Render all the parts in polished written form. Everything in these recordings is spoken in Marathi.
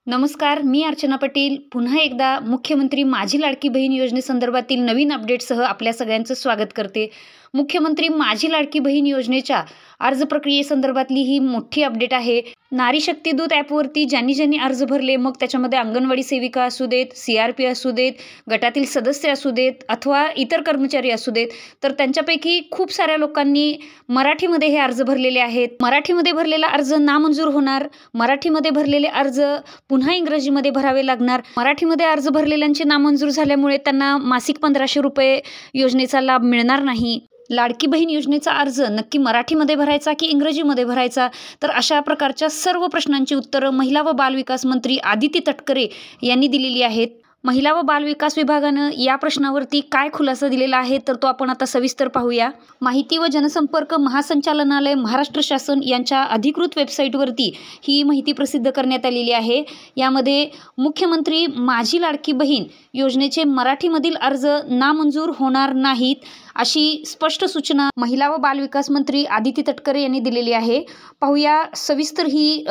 नमस्कार, मी अर्चना पाटील. पुन्हा एकदा मुख्यमंत्री माझी लाडकी बहीण योजनेसंदर्भातील नवीन अपडेटसह आपल्या सगळ्यांचं स्वागत करते. मुख्यमंत्री माझी लाडकी बहीण योजनेच्या अर्ज प्रक्रियेसंदर्भातली ही मोठी अपडेट आहे. नारी शक्ती दूत ॲपवरती ज्यांनी अर्ज भरले, मग त्याच्यामध्ये अंगणवाडी सेविका असू देत, CRP असू देत, गटातील सदस्य असू देत अथवा इतर कर्मचारी असू देत, तर त्यांच्यापैकी खूप साऱ्या लोकांनी मराठीमध्ये हे अर्ज भरलेले आहेत. मराठीमध्ये भरलेला अर्ज नामंजूर होणार, मराठीमध्ये भरलेले अर्ज पुन्हा इंग्रजीमध्ये भरावे लागणार. मराठीमध्ये अर्ज भरलेल्यांचे नामंजूर झाल्यामुळे त्यांना मासिक 1500 रुपये योजनेचा लाभ मिळणार नाही. लाडकी बहीण योजनेचा अर्ज नक्की मराठीमध्ये भरायचा की इंग्रजीमध्ये भरायचा, तर अशा प्रकारच्या सर्व प्रश्नांची उत्तरं महिला व बालविकास मंत्री आदिती तटकरे यांनी दिलेली आहेत. महिला व बालविकास विभागानं या प्रश्नावरती काय खुलासा दिलेला आहे, तर तो आपण आता सविस्तर पाहूया. माहिती व जनसंपर्क महासंचालनालय महाराष्ट्र शासन यांच्या अधिकृत वेबसाईटवरती ही माहिती प्रसिद्ध करण्यात आलेली आहे. यामध्ये मुख्यमंत्री माझी लाडकी बहीण योजनेचे मराठीमधील अर्ज नामंजूर होणार नाहीत अशी स्पष्ट सूचना महिला व बालविकास मंत्री आदिती तटकरे यांनी दिलेली आहे. पाहूया सविस्तर ही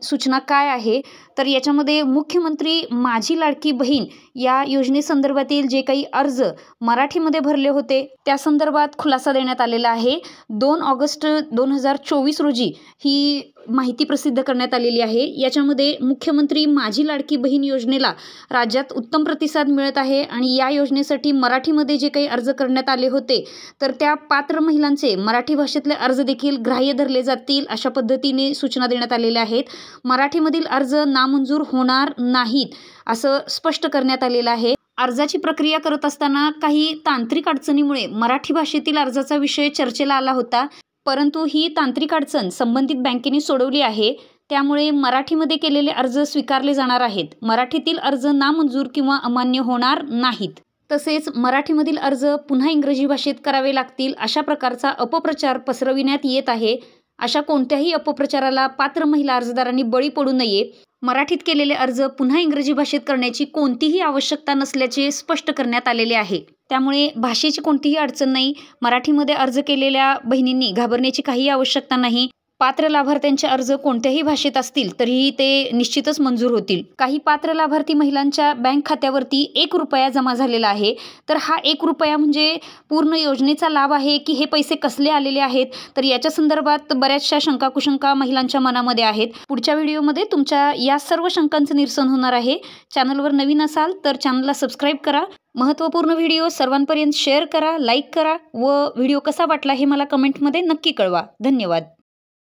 सूचना काय आहे. तर याच्यामध्ये मुख्यमंत्री माझी लाडकी बहीण या योजनेसंदर्भातील जे काही अर्ज मराठीमध्ये भरले होते त्या संदर्भात खुलासा देण्यात आलेला आहे. 2 ऑगस्ट 2024 रोजी ही माहिती प्रसिद्ध करण्यात आलेली आहे. याच्यामध्ये मुख्यमंत्री माझी लाडकी बहीण योजनेला राज्यात उत्तम प्रतिसाद मिळत आहे आणि या योजनेसाठी मराठीमध्ये जे काही अर्ज करण्यात आले होते तर त्या पात्र महिलांचे मराठी भाषेतले अर्ज देखील ग्राह्य धरले जातील अशा पद्धतीने सूचना देण्यात आलेल्या आहेत. मराठीमधील अर्ज नामंजूर होणार नाहीत असं स्पष्ट करण्यात आलेलं आहे. अर्जाची प्रक्रिया करत असताना काही तांत्रिक अडचणीमुळे मराठी भाषेतील अर्जाचा विषय चर्चेला आला होता, परंतु ही तांत्रिक अडचण संबंधित बँकेने सोडवली आहे. त्यामुळे मराठीमध्ये केलेले अर्ज स्वीकारले जाणार आहेत. मराठीतील अर्ज नामंजूर किंवा अमान्य होणार नाहीत. तसेच मराठीमधील अर्ज पुन्हा इंग्रजी भाषेत करावे लागतील अशा प्रकारचा अपप्रचार पसरविण्यात येत आहे. अशा कोणत्याही अपप्रचाराला पात्र महिला अर्जदारांनी बळी पडू नये. मराठीत केलेले अर्ज पुन्हा इंग्रजी भाषेत करण्याची कोणतीही आवश्यकता नसल्याचे स्पष्ट करण्यात आलेले आहे. त्यामुळे भाषेची कोणतीही अडचण नाही. मराठीमध्ये अर्ज केलेल्या बहिणींनी घाबरण्याची काही आवश्यकता नाही. पात्र लाभार्थ्यांचे अर्ज कोणत्याही भाषेत असतील तरीही ते निश्चितच मंजूर होतील. काही पात्र लाभार्थी महिलांच्या बँक खात्यावरती 1 रुपया जमा झालेला आहे. तर हा 1 रुपया म्हणजे पूर्ण योजनेचा लाभ आहे की हे पैसे कसले आलेले आहेत, तर याच्या संदर्भात बऱ्याचशा शंका कुशंका महिलांच्या मनामध्ये आहेत. पुढच्या व्हिडिओमध्ये तुमच्या या सर्व शंकांचं निरसन होणार आहे. चॅनलवर नवीन असाल तर चॅनलला सबस्क्राईब करा. महत्त्वपूर्ण व्हिडिओ सर्वांपर्यंत शेअर करा, लाईक करा व व्हिडिओ कसा वाटला हे मला कमेंटमध्ये नक्की कळवा. धन्यवाद.